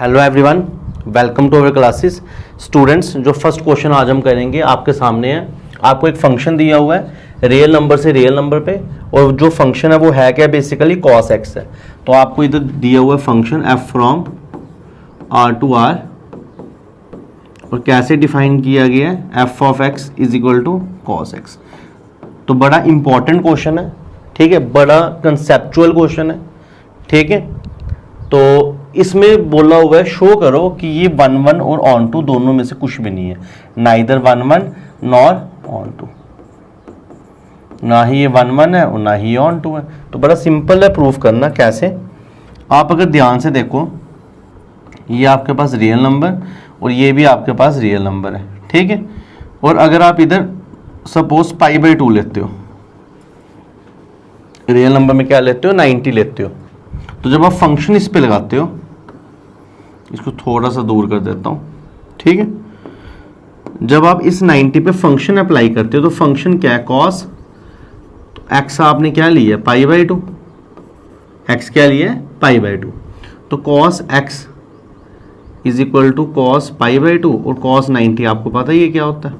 Hello everyone, welcome to our classes. Students, जो first question आज हम करेंगे आपके सामने है। आपको एक फंक्शन दिया हुआ है रियल नंबर से रियल नंबर पे, और जो फंक्शन है वो है क्या, बेसिकली cos x है। तो आपको इधर दिया हुआ है function f from r to r, और कैसे डिफाइन किया गया है, f of x is equal to cos x। तो बड़ा इंपॉर्टेंट क्वेश्चन है, ठीक है, बड़ा कंसेप्चुअल क्वेश्चन है, ठीक है। तो इसमें बोला हुआ है शो करो कि ये 1 1 और ऑन टू दोनों में से कुछ भी नहीं है, नाइदर 1 1 नॉर ऑन टू, ना ही ये 1 1 है और ना ही ऑन टू है। तो बड़ा सिंपल है प्रूफ करना। कैसे, आप अगर ध्यान से देखो, ये आपके पास रियल नंबर और ये भी आपके पास रियल नंबर है, ठीक है। और अगर आप इधर सपोज π/2 लेते हो, रियल नंबर में क्या लेते हो, 90 लेते हो, तो जब आप फंक्शन इस पे लगाते हो, इसको थोड़ा सा दूर कर देता हूं, ठीक है। जब आप इस 90 पे फंक्शन अप्लाई करते हो तो फंक्शन क्या है, cos, तो x आपने क्या लिया है, π/2, x क्या लिया है, π/2, तो cos x is equal to cos π/2, और cos 90 आपको पता ही है क्या होता है,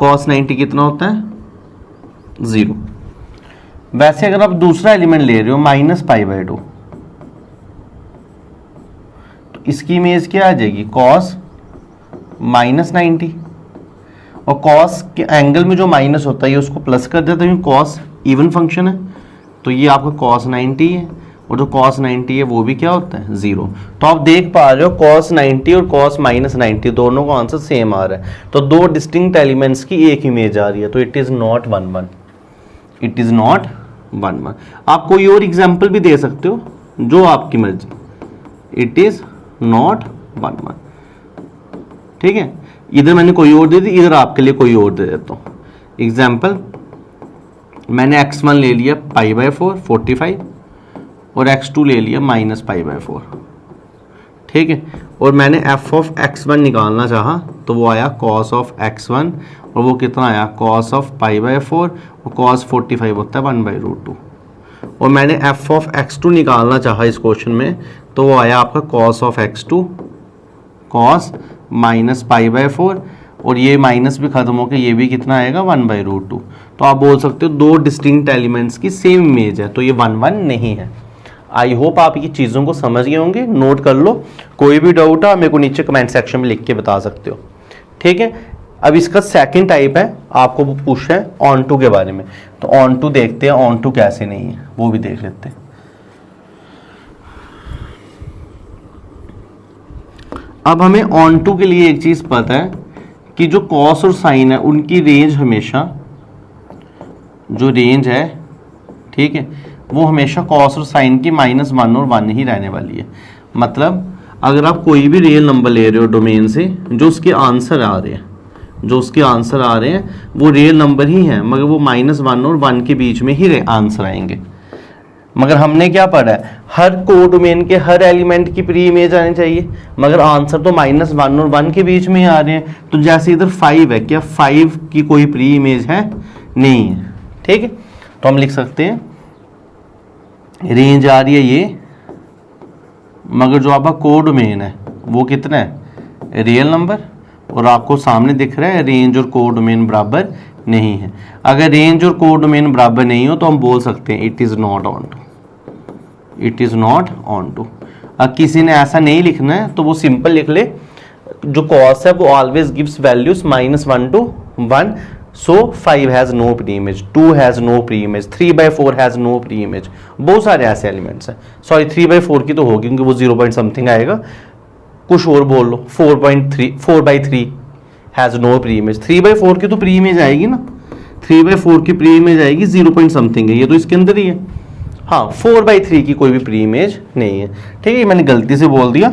cos 90 कितना होता है, 0। वैसे अगर आप दूसरा एलिमेंट ले रहे हो -π/2, तो इसकी इमेज क्या आ जाएगी, cos -90, और cos के एंगल में जो माइनस होता है उसको प्लस कर देता है, cos इवन फंक्शन है, तो ये आपका cos 90 है, और जो cos 90 है वो भी क्या होता है, 0। तो आप देख पा रहे हो cos 90 और cos -90 दोनों का आंसर सेम आ रहा है। तो दो डिस्टिंक्ट एलिमेंट्स की एक इमेज आ रही है, तो it is not 1 1, it is not 1 1। आप कोई और एग्जाम्पल भी दे सकते हो, जो आपकी मर्जी, इट इज नॉट 1 1, ठीक है। इधर मैंने कोई और दे दी, इधर आपके लिए कोई और दे देता हूं। एग्जाम्पल, मैंने x1 ले लिया π/4 45, और x2 ले लिया -π/4, ठीक है। और मैंने f ऑफ x1 निकालना चाहा तो वो आया cos ऑफ x1, और वो कितना आया, cos ऑफ π/4, और cos 45 होता है 1/√2। और मैंने f ऑफ x2 निकालना चाहा इस क्वेश्चन में, तो वो आया आपका cos ऑफ x2, cos -π/4, और ये माइनस भी खत्म होकर ये भी कितना आएगा, 1/√2। तो आप बोल सकते हो दो डिस्टिंक्ट एलिमेंट्स की सेम इमेज है, तो ये 1 1 नहीं है। आई होप आप ये चीज़ों को समझ गए होंगे, नोट कर लो। कोई भी डाउट है मेरे को नीचे कमेंट सेक्शन में लिख के बता सकते हो, ठीक है। अब इसका सेकंड टाइप है, आपको पूछना है ऑन टू के बारे में, तो ऑन टू देखते हैं, ऑन टू कैसे नहीं है वो भी देख लेते हैं। अब हमें ऑन टू के लिए एक चीज पता है कि जो कॉस और साइन है उनकी रेंज हमेशा, जो रेंज है, ठीक है, वो हमेशा कॉस और साइन की -1 और 1 ही रहने वाली है। मतलब अगर आप कोई भी रियल नंबर ले रहे हो डोमेन से, जो उसके आंसर आ रहे हैं, जो उसके आंसर आ रहे हैं वो रियल नंबर ही हैं, मगर वो -1 और 1 के बीच में ही आंसर आएंगे। मगर हमने क्या पढ़ा है, हर कोडोमेन के हर एलिमेंट की प्री इमेज आनी चाहिए, मगर आंसर तो -1 और 1 के बीच में ही आ रहे हैं। तो जैसे इधर 5 है, क्या 5 की कोई प्री इमेज है, नहीं है, ठीक है। तो हम लिख सकते हैं रेंज आ रही है ये, मगर जो आपका कोडोमेन है वो कितना है, रियल नंबर, और आपको सामने दिख रहा है रेंज और कोडोमेन बराबर नहीं है। अगर रेंज और कोडोमेन बराबर नहीं हो तो हम बोल सकते हैं it is not onto, it is not onto. अब किसी ने ऐसा नहीं लिखना है तो वो सिंपल लिख ले, जो कॉस है वो always gives values -1 to 1, so 5 has no pre image, 2 has no pre image, 3/4 has no pre image. बहुत सारे ऐसे एलिमेंट्स हैं, सॉरी 3/4 की तो होगी क्योंकि वो 0 पॉइंट समथिंग आएगा, कुछ और बोल लो, 4/3 हैज नो प्री इमेज। 3/4 की तो प्री इमेज आएगी ना, 3/4 की प्री इमेज आएगी, 0 पॉइंट समथिंग है, ये तो इसके अंदर ही है। हाँ, 4/3 की कोई भी प्री इमेज नहीं है, ठीक है, मैंने गलती से बोल दिया।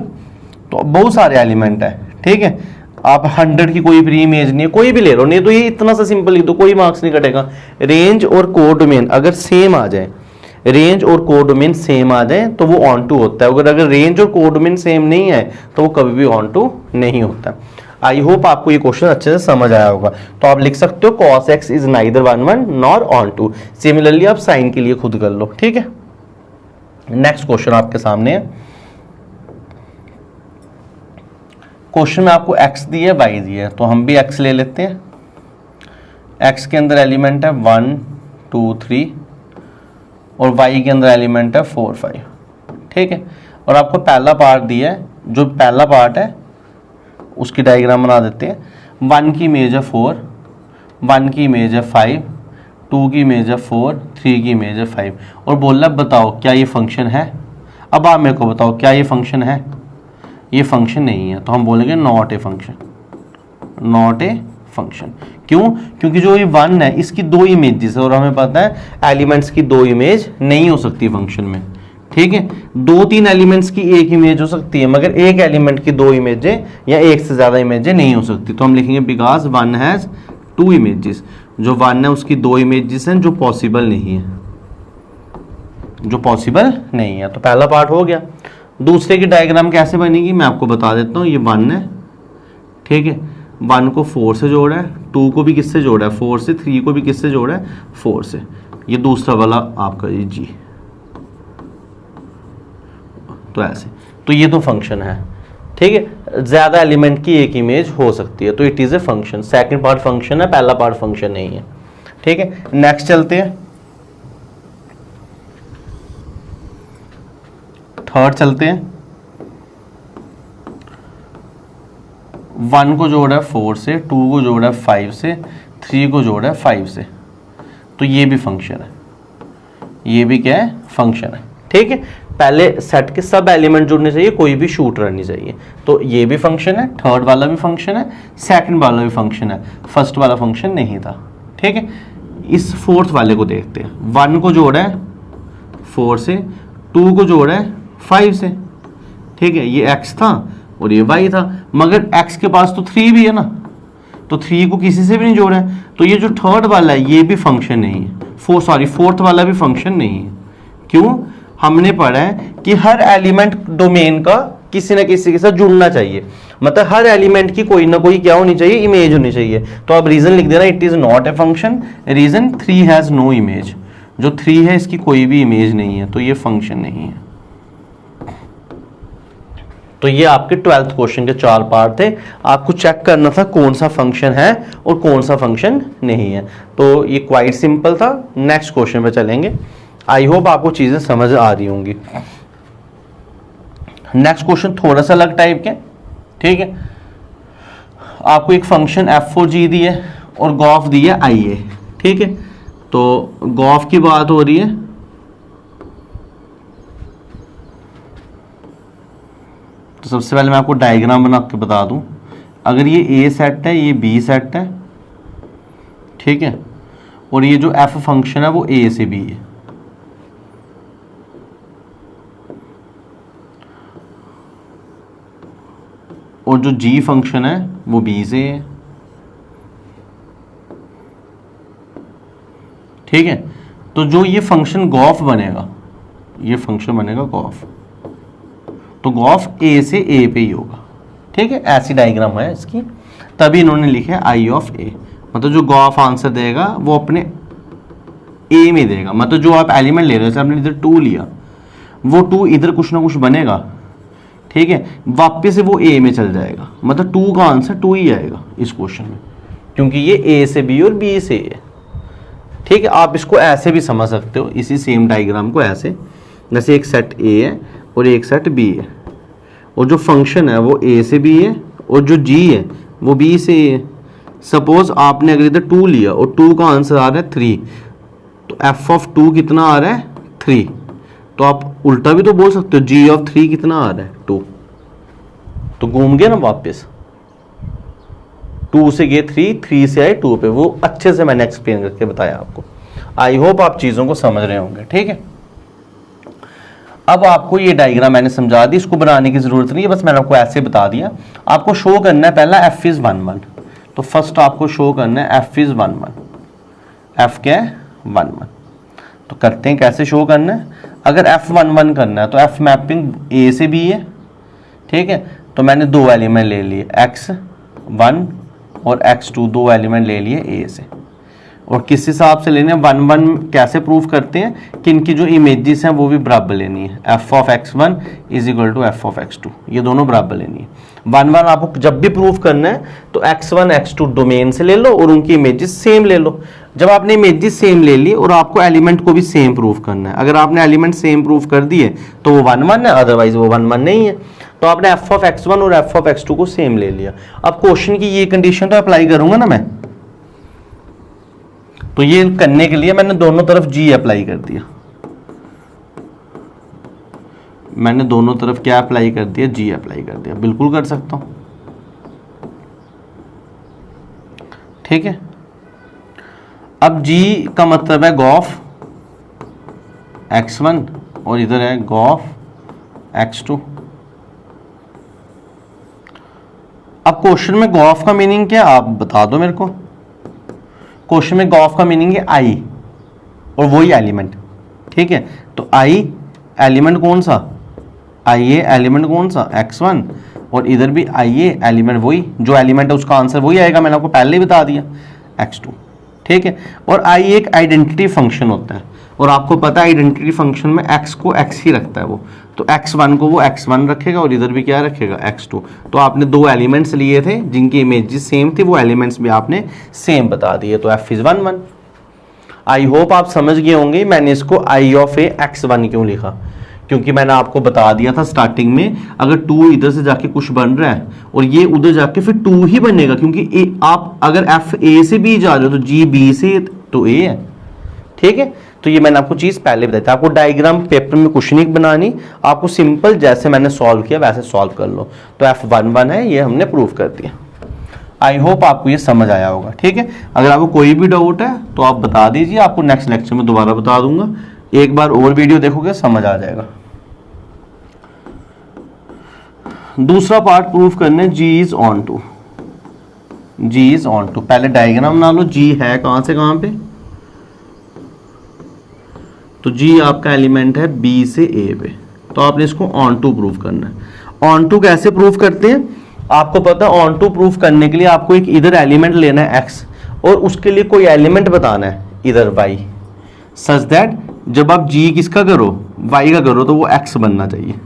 तो बहुत सारे एलिमेंट है, ठीक है। आप 100 की कोई प्री इमेज नहीं है, कोई भी ले लो, नहीं तो ये इतना सा सिंपल लिख दो, कोई मार्क्स नहीं कटेगा। रेंज और कोडोमेन अगर सेम आ जाए, रेंज और कोडोमेन सेम आ जाए तो वो ऑन टू होता है, अगर रेंज और कोडोमेन सेम नहीं है तो वो कभी भी ऑन टू नहीं होता। आई होप आपको ये क्वेश्चन अच्छे से समझ आया होगा। तो आप लिख सकते हो cos x is neither 1 1 nor onto. Similarly आप साइन के लिए खुद कर लो, ठीक है। नेक्स्ट क्वेश्चन आपके सामने है, क्वेश्चन में आपको x दिया है, y दिया है, तो हम भी x ले लेते हैं। x के अंदर एलिमेंट है 1 2 3 और y के अंदर एलिमेंट है 4 5, ठीक है। और आपको पहला पार्ट दिया है, जो पहला पार्ट है उसकी डायग्राम बना देते हैं। 1 की इमेज है 4, 1 की इमेज है 5, 2 की इमेज है 4, 3 की इमेज है 5, और बोल रहा है बताओ क्या ये फंक्शन है। अब आप मेरे को बताओ क्या ये फंक्शन है। ये फंक्शन नहीं है, तो हम बोलेंगे not a function, not a function. क्यों? क्योंकि जो ये 1 है इसकी 2 इमेजेस है, और हमें पता है एलिमेंट्स की 2 इमेज नहीं हो सकती फंक्शन में, ठीक है। 2-3 एलिमेंट्स की एक इमेज हो सकती है, मगर एक एलिमेंट की 2 इमेजें या एक से ज़्यादा इमेजें नहीं हो सकती। तो हम लिखेंगे बिकॉज 1 हैज़ 2 इमेजेस। जो 1 है उसकी 2 इमेजेस हैं जो पॉसिबल नहीं है, जो पॉसिबल नहीं है। तो पहला पार्ट हो गया। दूसरे की डायग्राम कैसे बनेगी मैं आपको बता देता हूँ। ये 1 है, ठीक है। 1 को 4 से जोड़ा है, 2 को भी किससे जोड़ा है 4 से, 3 को भी किससे जोड़ा है 4 से। ये दूसरा वाला आपका ये जी, तो ऐसे। तो ये तो फंक्शन है, ठीक है। ज्यादा एलिमेंट की एक इमेज हो सकती है, तो it is a function. Second part function है, पहला पार्ट फंक्शन नहीं है, ठीक है। नेक्स्ट चलते हैं, थर्ड चलते हैं। 1 को जोड़ा है 4 से, 2 को जोड़ा है 5 से, 3 को जोड़ा है 5 से, तो ये भी फंक्शन है, ये भी क्या है फंक्शन है, ठीक है। पहले सेट के सब एलिमेंट जुड़ने चाहिए, कोई भी शूट रहनी चाहिए। तो ये भी फंक्शन है, थर्ड वाला भी फंक्शन है, सेकंड वाला भी फंक्शन है, फर्स्ट वाला फंक्शन नहीं था, ठीक है। इस फोर्थ वाले को देखते हैं। 1 को जोड़ा है 4 से, 2 को जोड़ा है 5 से, ठीक है। ये x था और ये y था, मगर x के पास तो 3 भी है ना, तो 3 को किसी से भी नहीं जोड़ा है। तो ये जो थर्ड वाला है ये भी फंक्शन नहीं है, फोर्थ वाला भी फंक्शन नहीं है। क्यों? हमने पढ़ा है कि हर एलिमेंट डोमेन का किसी न किसी के साथ जुड़ना चाहिए, मतलब हर एलिमेंट की कोई ना कोई क्या होनी चाहिए, इमेज होनी चाहिए। तो आप रीजन लिख देना, it is not a function, reason 3 has no image. जो 3 है इसकी कोई भी इमेज नहीं है, तो ये फंक्शन नहीं है। तो ये आपके 12th क्वेश्चन के 4 पार्ट थे। आपको चेक करना था कौन सा फंक्शन है और कौन सा फंक्शन नहीं है। तो ये क्वाइट सिंपल था। नेक्स्ट क्वेश्चन पे चलेंगे। आई होप आपको चीजें समझ आ रही होंगी। नेक्स्ट क्वेश्चन थोड़ा सा अलग टाइप के, ठीक है। आपको एक फंक्शन f4g दी है और गॉफ दी है ia, ठीक है। तो गॉफ की बात हो रही है, तो सबसे पहले मैं आपको डायग्राम बना के बता दूं। अगर ये a सेट है, ये b सेट है, ठीक है, और ये जो f फंक्शन है वो a से b है, और जो g फंक्शन है वो b से है, ठीक है। तो जो ये फंक्शन गॉफ बनेगा, ये फंक्शन बनेगा गॉफ, तो गॉफ a से a पे ही होगा, ठीक है। ऐसी डायग्राम है इसकी, तभी इन्होंने लिखे आई ऑफ a। मतलब जो गॉफ आंसर देगा वो अपने a में देगा, मतलब जो आप एलिमेंट ले रहे हो, जैसे आपने इधर 2 लिया, वो 2 इधर कुछ ना कुछ बनेगा, ठीक है, वापस से वो a में चल जाएगा। मतलब 2 का आंसर 2 ही आएगा इस क्वेश्चन में, क्योंकि ये a से b और b से a, ठीक है। आप इसको ऐसे भी समझ सकते हो, इसी सेम डायग्राम को ऐसे, जैसे एक सेट a है और एक सेट b है, और जो फंक्शन है वो a से b है और जो g है वो b से a है। सपोज आपने अगर इधर 2 लिया और 2 का आंसर आ रहा है 3, तो f ऑफ 2 कितना आ रहा है 3, तो आप उल्टा भी तो बोल सकते हो g ऑफ 3 कितना आ रहा है 2, तो घूम गया ना वापस, 2 से गए 3, 3 से आए 2 पे। वो अच्छे से मैंने एक्सप्लेन करके बताया आपको। आई होप आप चीज़ों को समझ रहे होंगे, ठीक है। अब आपको ये डायग्राम मैंने समझा दी, इसको बनाने की ज़रूरत नहीं है, बस मैंने आपको ऐसे बता दिया। आपको शो करना है पहला f इज़ 1 1, तो फर्स्ट आपको शो करना है f इज़ 1 1, f क्या है 1 1। तो करते हैं, कैसे शो करना है। अगर f 1 1 करना है तो f मैपिंग a से b है, ठीक है। तो मैंने 2 एलिमेंट ले लिए, x1 और x2, 2 एलिमेंट ले लिए a से। और किस हिसाब से लेने हैं, 1 1 कैसे प्रूव करते हैं कि इनकी जो इमेजेस हैं वो भी बराबर लेनी है। F of x1 is equal to f of x2, ये दोनों बराबर लेनी है। 1 1 आपको जब भी प्रूव करना है तो x1 x2 डोमेन से ले लो और उनकी इमेजेस सेम ले लो। जब आपने इमेजेस सेम ले ली और आपको एलिमेंट को भी सेम प्रूव करना है, अगर आपने एलिमेंट सेम प्रूव कर दिए तो वो 1 1 है, अदरवाइज वो 1 1 नहीं है। तो आपने एफ ऑफ x1 और एफ ऑफ x2 को सेम ले लिया। अब क्वेश्चन की ये कंडीशन तो अप्लाई करूंगा ना मैं, तो ये करने के लिए मैंने दोनों तरफ g अप्लाई कर दिया। मैंने दोनों तरफ क्या अप्लाई कर दिया, g अप्लाई कर दिया। बिल्कुल कर सकता हूं, ठीक है। अब g का मतलब है गॉफ x1 और इधर है गॉफ x2। अब क्वेश्चन में गॉफ का मीनिंग क्या आप बता दो मेरे को। क्वेश्चन में गॉफ का मीनिंग है आई और वही एलिमेंट, ठीक है। तो आई एलिमेंट कौन सा, आई ए एलिमेंट कौन सा x1, और इधर भी आई ए एलिमेंट वही, जो एलिमेंट है उसका आंसर वही आएगा, मैंने आपको पहले ही बता दिया x2, ठीक है। और आई एक आइडेंटिटी फंक्शन होता है और आपको पता है आइडेंटिटी फंक्शन में x को x ही रखता है वो, तो x1 को वो x1 रखेगा और इधर भी क्या रखेगा x2। तो आपने दो एलिमेंट्स लिए थे जिनकी इमेजेस सेम थी, वो एलिमेंट्स भी आपने सेम बता दिए, तो f इज 1 1। आई होप आप समझ गए होंगे मैंने इसको आई ऑफ ए x1 क्यों लिखा, क्योंकि मैंने आपको बता दिया था स्टार्टिंग में अगर 2 इधर से जाके कुछ बन रहा है और ये उधर जाके फिर 2 ही बनेगा, क्योंकि आप अगर f a से b जा रहे हो तो g b से तो a है, ठीक है। तो ये मैंने आपको चीज पहले बताई थी। आपको डायग्राम पेपर में कुछ नहीं बनानी, आपको सिंपल जैसे मैंने सॉल्व किया वैसे सॉल्व कर लो। तो f 1 1 है, ये हमने प्रूव कर दिया। आई होप आपको ये समझ आया होगा, ठीक है। अगर आपको कोई भी डाउट है तो आप बता दीजिए, आपको नेक्स्ट लेक्चर में दोबारा बता दूंगा। एक बार और वीडियो देखोगे समझ आ जाएगा। दूसरा पार्ट प्रूफ करने, g is onto. g is onto, पहले डायग्राम बना लो, g है कहां से कहां पे, तो g आपका एलिमेंट है b से a पे, तो आपने इसको ऑन टू प्रूफ करना है। ऑन टू कैसे प्रूफ करते हैं, आपको पता है ऑन टू प्रूफ करने के लिए आपको एक इधर एलिमेंट लेना है x और उसके लिए कोई एलिमेंट बताना है इधर y, सच दैट जब आप g किसका करो, y का करो, तो वो x बनना चाहिए।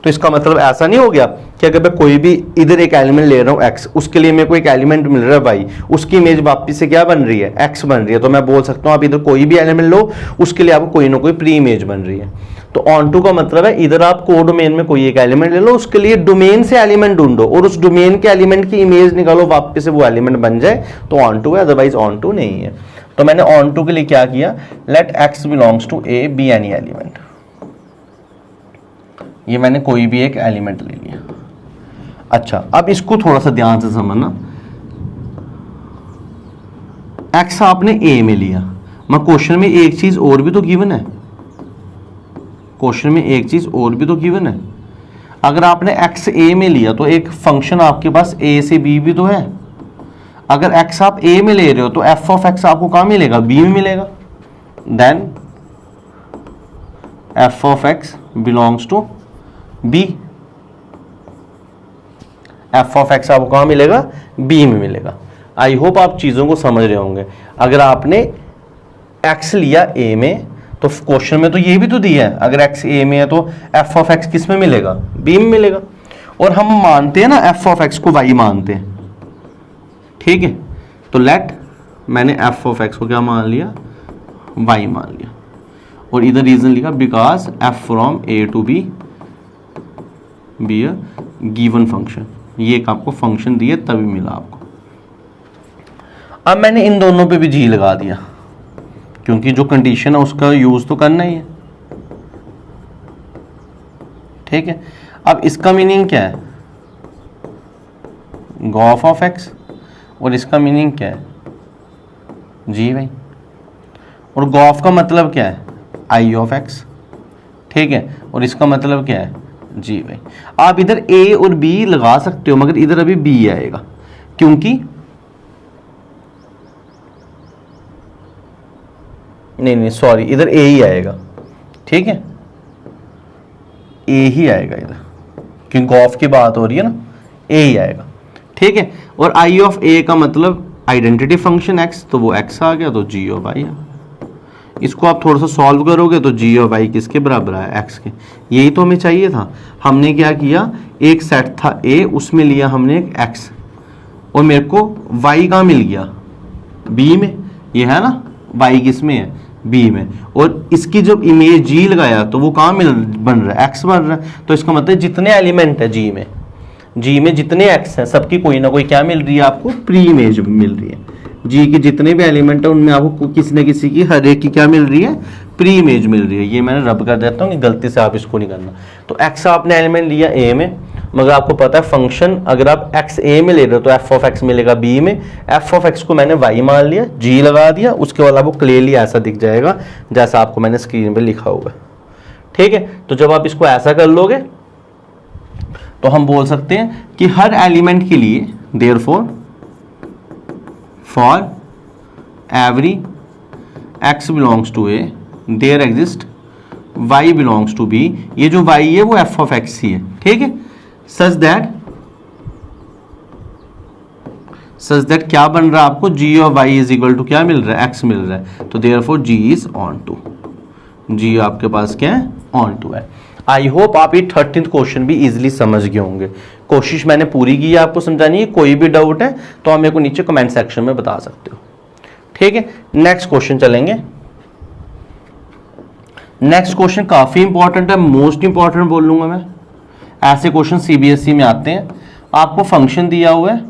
तो इसका मतलब ऐसा नहीं हो गया कि अगर मैं कोई भी इधर एक एलिमेंट ले रहा हूँ x, उसके लिए मेरे को एक एलिमेंट मिल रहा है y, उसकी इमेज वापस से क्या बन रही है, x बन रही है। तो मैं बोल सकता हूँ आप इधर कोई भी एलिमेंट लो, उसके लिए आपको कोई ना कोई प्री इमेज बन रही है। तो ऑन टू का मतलब है इधर आप को डोमेन में कोई एक एलिमेंट ले लो, उसके लिए डोमेन से एलिमेंट ढूंढो और उस डोमेन के एलिमेंट की इमेज निकालो, वापस से वो एलिमेंट बन जाए, तो ऑन टू है, अदरवाइज ऑन टू नहीं है। तो मैंने ऑन टू के लिए क्या किया, let x belongs to a be any element, ये मैंने कोई भी एक एलिमेंट ले लिया। अच्छा, अब इसको थोड़ा सा ध्यान से समझना, x आपने a में लिया, मैं क्वेश्चन में एक चीज और भी तो गिवन है, क्वेश्चन में एक चीज और भी तो गिवन है। अगर आपने x a में लिया तो एक फंक्शन आपके पास a से b भी तो है। अगर x आप a में ले रहे हो तो f ऑफ x आपको कहां मिलेगा, b में मिलेगा। Then f of x belongs to b, f of x आपको कहां मिलेगा, b में मिलेगा। आई होप आप चीजों को समझ रहे होंगे। अगर आपने x लिया a में तो क्वेश्चन में तो ये भी तो दिया है, अगर x a में है तो f ऑफ x किस में मिलेगा, b में मिलेगा। और हम मानते हैं ना f ऑफ x को y मानते हैं, ठीक है। तो लेट मैंने f ऑफ x को क्या मान लिया, y मान लिया, और इधर रीजन लिखा because f from a to b be a given function, ये एक आपको फंक्शन दिए तभी मिला आपको। अब मैंने इन दोनों पे भी जी लगा दिया, क्योंकि जो कंडीशन है उसका यूज तो करना ही है, ठीक है। अब इसका मीनिंग क्या है, गॉफ ऑफ एक्स, और इसका मीनिंग क्या है, जी भाई। और गॉफ का मतलब क्या है, आई ऑफ एक्स, ठीक है। और इसका मतलब क्या है, जी भाई। आप इधर a और b लगा सकते हो, मगर इधर अभी b आएगा, क्योंकि नहीं सॉरी, इधर a ही आएगा, ठीक है, a ही आएगा इधर, क्योंकि गॉफ की बात हो रही है ना, a ही आएगा, ठीक है। और i ऑफ a का मतलब आइडेंटिटी फंक्शन x, तो वो x आ गया, तो g ऑफ y आ। इसको आप थोड़ा सा सॉल्व करोगे तो g ऑफ y किसके बराबर है, x के। यही तो हमें चाहिए था। हमने क्या किया, एक सेट था a, उसमें लिया हमने एक x, और मेरे को y कहाँ मिल गया, b में। ये है ना, y किस में है, b में। और इसकी जब इमेज g लगाया तो वो कहाँ बन रहा है, x बन रहा है। तो इसका मतलब जितने एलिमेंट है g में जितने x हैं सबकी कोई ना कोई क्या मिल रही है आपको, प्री इमेज मिल रही है। जी के जितने भी एलिमेंट है उनमें आपको किसी न किसी की हर एक की क्या मिल रही है, प्री इमेज मिल रही है। ये मैंने रब कर देता हूँ कि गलती से आप इसको नहीं करना। तो x आपने एलिमेंट लिया a में, मगर आपको पता है फंक्शन अगर आप x a में ले रहे हो तो f ऑफ x मिलेगा b में। f ऑफ x को मैंने y मान लिया, g लगा दिया, उसके बाद आपको क्लियरली ऐसा दिख जाएगा जैसा आपको मैंने स्क्रीन पे लिखा हुआ है। ठीक है, तो जब आप इसको ऐसा कर लोगे तो हम बोल सकते हैं कि हर एलिमेंट के लिए therefore for every x belongs to a there exist y belongs to b। ये जो y है वो f ऑफ x ही है। ठीक है, सच दैट क्या बन रहा है आपको, g of y is equal to क्या मिल रहा है, x मिल रहा है। तो therefore g is onto, g आपके पास क्या है, ऑन टू है। आई होप आप ये 13th क्वेश्चन भी इजीली समझ गए होंगे। कोशिश मैंने पूरी की है आपको समझाने की। कोई भी डाउट है तो आप मेरे को नीचे कमेंट सेक्शन में बता सकते हो। ठीक है, नेक्स्ट क्वेश्चन चलेंगे। नेक्स्ट क्वेश्चन काफी इंपॉर्टेंट है, मोस्ट इंपॉर्टेंट बोल लूंगा मैं। ऐसे क्वेश्चन सीबीएसई में आते हैं। आपको फंक्शन दिया हुआ है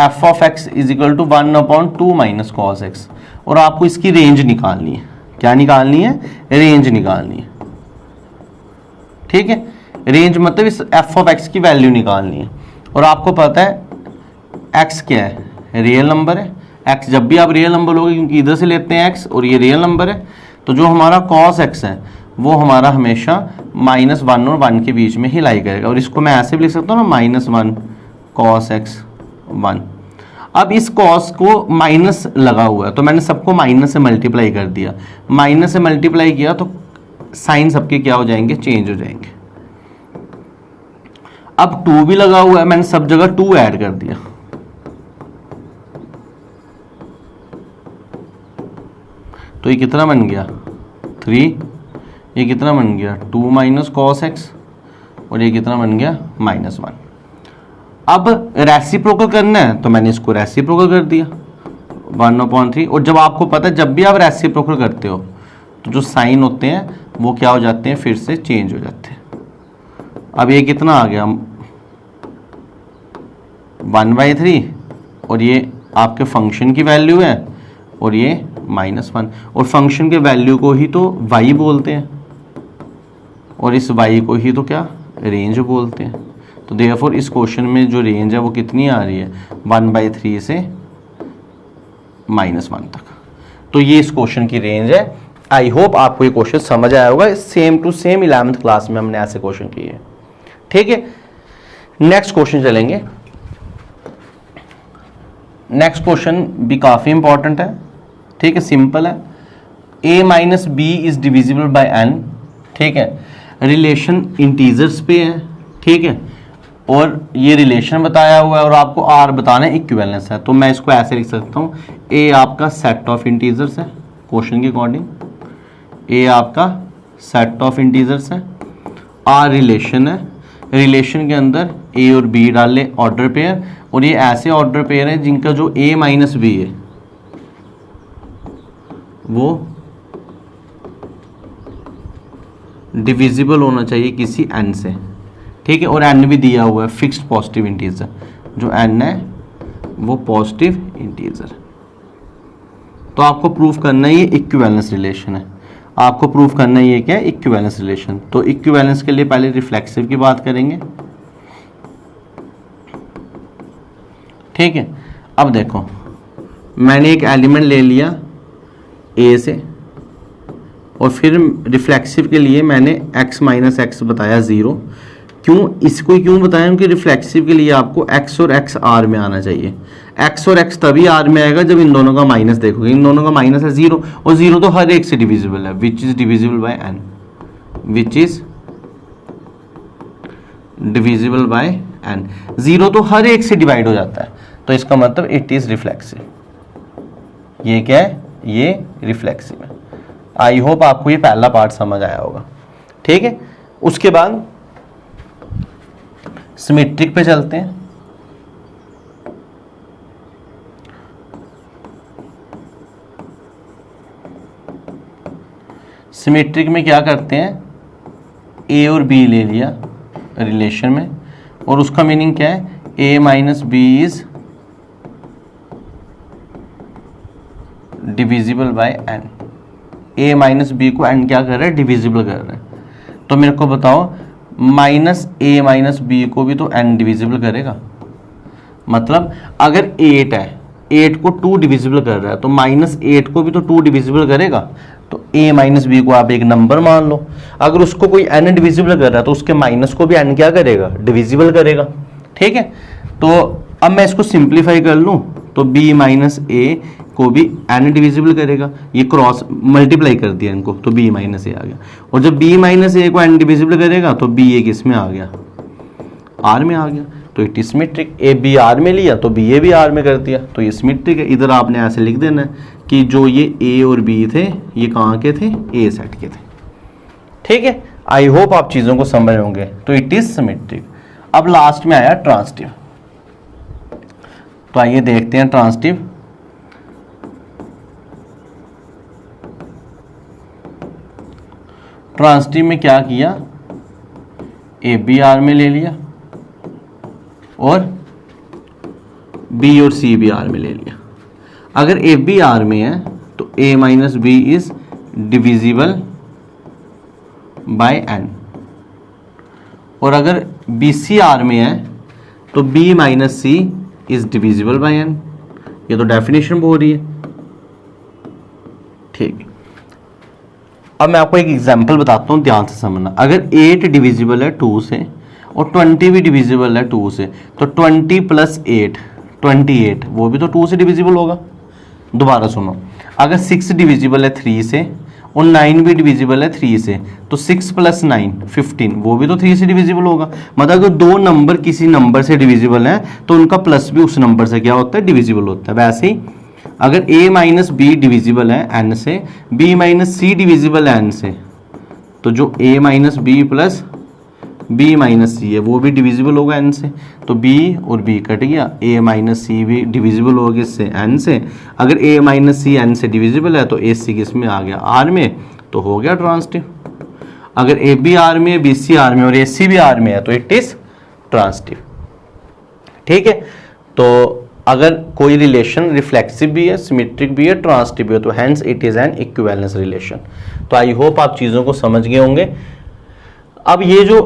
f of x is equal to 1/2 minus cos x, और आपको इसकी रेंज निकालनी है। क्या निकालनी है, रेंज निकालनी है। ठीक है, रेंज मतलब इस f ऑफ x की वैल्यू निकालनी है। और आपको पता है x क्या है, रियल नंबर है। x जब भी आप रियल नंबर लोगे, क्योंकि इधर से लेते हैं x और ये रियल नंबर है, तो जो हमारा cos x है वो हमारा हमेशा -1 और 1 के बीच में ही लाई करेगा। और इसको मैं ऐसे भी लिख सकता हूँ ना, -1 cos x 1। अब इस cos को माइनस लगा हुआ है तो मैंने सबको माइनस से मल्टीप्लाई कर दिया। माइनस से मल्टीप्लाई किया तो साइन सबके क्या हो जाएंगे, चेंज हो जाएंगे। अब 2 भी लगा हुआ है, मैंने सब जगह 2 ऐड कर दिया। तो ये कितना बन गया 3, ये कितना बन गया 2 माइनस कॉस एक्स, और ये कितना बन गया -1। अब रेसिप्रोकल करना है तो मैंने इसको रेसिप्रोकल कर दिया 1/3। और जब आपको पता है जब भी आप रेसिप्रोकल करते हो तो जो साइन होते हैं वो क्या हो जाते हैं, फिर से चेंज हो जाते हैं। अब ये कितना आ गया 1/3, और ये आपके फंक्शन की वैल्यू है, और ये -1। और फंक्शन के वैल्यू को ही तो y बोलते हैं, और इस y को ही तो क्या रेंज बोलते हैं। तो देयरफॉर इस क्वेश्चन में जो रेंज है वो कितनी आ रही है, 1/3 से -1 तक। तो ये इस क्वेश्चन की रेंज है। आई होप आपको ये क्वेश्चन समझ आया होगा। Same to same 11th class में हमने ऐसे क्वेश्चन किए हैं। ठीक है, नेक्स्ट क्वेश्चन चलेंगे। नेक्स्ट क्वेश्चन भी काफी इंपॉर्टेंट है। ठीक है, सिंपल है। a minus B is divisible by n। ठीक है, रिलेशन इंटीजर्स पे है। ठीक है, और ये रिलेशन बताया हुआ है और आपको r बताना है, इक्विवेलेंस है। तो मैं इसको ऐसे लिख सकता हूँ, a आपका सेट ऑफ इंटीजर्स है क्वेश्चन के अकॉर्डिंग, a आपका सेट ऑफ इंटीजर्स है, r रिलेशन है। रिलेशन के अंदर a और b डाल ले ऑर्डर पेयर, और ये ऐसे ऑर्डर पेयर है जिनका जो a माइनस बी है वो डिविजिबल होना चाहिए किसी n से। ठीक है, और n भी दिया हुआ है फिक्स्ड पॉजिटिव इंटीजर, जो n है वो पॉजिटिव इंटीजर। तो आपको प्रूफ करना है ये इक्विवेलेंस रिलेशन है। आपको प्रूफ करना है ये क्या है, इक्विवेलेंस रिलेशन। तो इक्विवेलेंस के लिए पहले रिफ्लेक्सिव की बात करेंगे। ठीक है, अब देखो मैंने एक एलिमेंट ले लिया a से, और फिर रिफ्लेक्सिव के लिए मैंने x माइनस एक्स बताया 0। क्यों, इसको क्यों बताया, क्योंकि रिफ्लेक्सिव के लिए आपको x और x r में आना चाहिए। x और x तभी r में आएगा जब इन दोनों का माइनस देखोगे। इन दोनों का माइनस है 0, और 0 तो हर एक से डिविजिबल है, which is divisible by n, which is divisible by n। 0 तो हर एक से डिवाइड हो जाता है, तो इसका मतलब इट इज रिफ्लेक्सिव। ये क्या है, ये रिफ्लेक्सिव है। आई होप आपको ये पहला पार्ट समझ आया होगा। ठीक है, उसके बाद सिमेट्रिक पे चलते हैं। सिमेट्रिक में क्या करते हैं, ए और बी ले लिया रिलेशन में, और उसका मीनिंग क्या है, A minus B is divisible by N. A minus B को एन क्या कर रहा है, डिविजिबल कर रहा है। तो मेरे को बताओ, माइनस ए माइनस बी को भी तो एन डिविजिबल करेगा। मतलब अगर 8 है, 8 को 2 डिविजिबल कर रहा है, तो माइनस 8 को भी तो 2 डिविजिबल करेगा। तो ए माइनस बी को आप एक नंबर मान लो। अगर उसको कोई एन डिविजिबल कर रहा है तो उसके माइनस को भी एन क्या करेगा, डिविजिबल करेगा। ठीक है, तो अब मैं इसको सिंप्लीफाई कर लूँ तो बी माइनस ए को भी एन डिविजिबल करेगा। ये क्रॉस मल्टीप्लाई कर दिया इनको, तो बी माइनस ए आ गया। और जब बी माइनस ए को एन डिविजिबल करेगा तो बी ए किस में आ गया, आर में आ गया। तो it is symmetric. A b R में लिया तो बी ए भी आर में कर दिया, तो ये सिमेट्रिक है। इधर आपने ऐसे लिख देना है कि जो ये ए और बी थे ये कहाँ के थे, ए सेट के थे। ठीक है, आई होप आप चीज़ों को समझ होंगे। तो इट इज सिमेट्रिक। अब लास्ट में आया ट्रांसिटिव। तो आइए देखते हैं ट्रांसिटिव। ट्रांसिटिव में क्या किया, ए बी आर में ले लिया और बी और सी भी आर में ले लिया। अगर ए बी आर में है तो A minus B is divisible by N, और अगर बी सी आर में है तो B minus C is divisible by N. ये तो डेफिनेशन बोल रही है। ठीक है, अब मैं आपको एक एग्जांपल बताता हूँ, ध्यान से समझना। अगर 8 डिविजिबल है 2 से और 20 भी डिविजिबल है 2 से, तो 20 प्लस 8 28, वो भी तो 2 से डिविजिबल होगा। दोबारा सुनो, अगर 6 डिविजिबल है 3 से और 9 भी डिविजिबल है 3 से, तो 6 प्लस 9 15, वो भी तो 3 से डिविजिबल होगा। मतलब अगर दो नंबर किसी नंबर से डिविजिबल है तो उनका प्लस भी उस नंबर से क्या होता है, डिविजिबल होता है। वैसे ही अगर a माइनस बी डिविजिबल है n से, b माइनस सी डिविजिबल है n से, तो जो a minus B plus b minus C है वो भी डिविजिबल होगा n से। तो b और b कट गया, a माइनस सी भी डिविजिबल होगा इससे n से। अगर a माइनस सी n से डिविजिबल है तो a सी किस में आ गया, r में, तो हो गया ट्रांसिटिव। अगर a b r में, b c r में और a c भी r में है तो इट इज ट्रांसिटिव। ठीक है, तो अगर कोई रिलेशन रिफ्लेक्सिव भी है, सिमेट्रिक भी है, ट्रांसिटिव भी है, तो hence it is an equivalence relation. तो आई होप आप चीज़ों को समझ गए होंगे। अब ये जो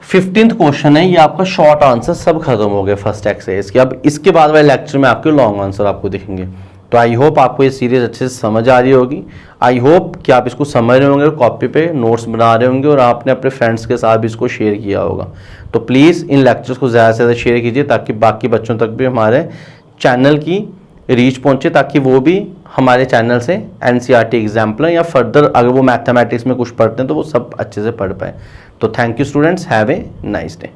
15th क्वेश्चन है, ये आपका शॉर्ट आंसर सब खत्म हो गए फर्स्ट एक्सरसाइज के। अब इसके बाद वाले लेक्चर में आपके लॉन्ग आंसर आपको दिखेंगे। तो आई होप आपको ये सीरीज अच्छे से समझ आ रही होगी। आई होप कि आप इसको समझ रहे होंगे, कॉपी पे नोट्स बना रहे होंगे और आपने अपने फ्रेंड्स के साथ भी इसको शेयर किया होगा। तो प्लीज़ इन लेक्चर्स को ज़्यादा से ज़्यादा शेयर कीजिए ताकि बाकी बच्चों तक भी हमारे चैनल की रीच पहुंचे, ताकि वो भी हमारे चैनल से NCERT एग्जाम्पल या फर्दर अगर वो मैथमेटिक्स में कुछ पढ़ते हैं तो वो सब अच्छे से पढ़ पाए। तो thank you students, have a nice day.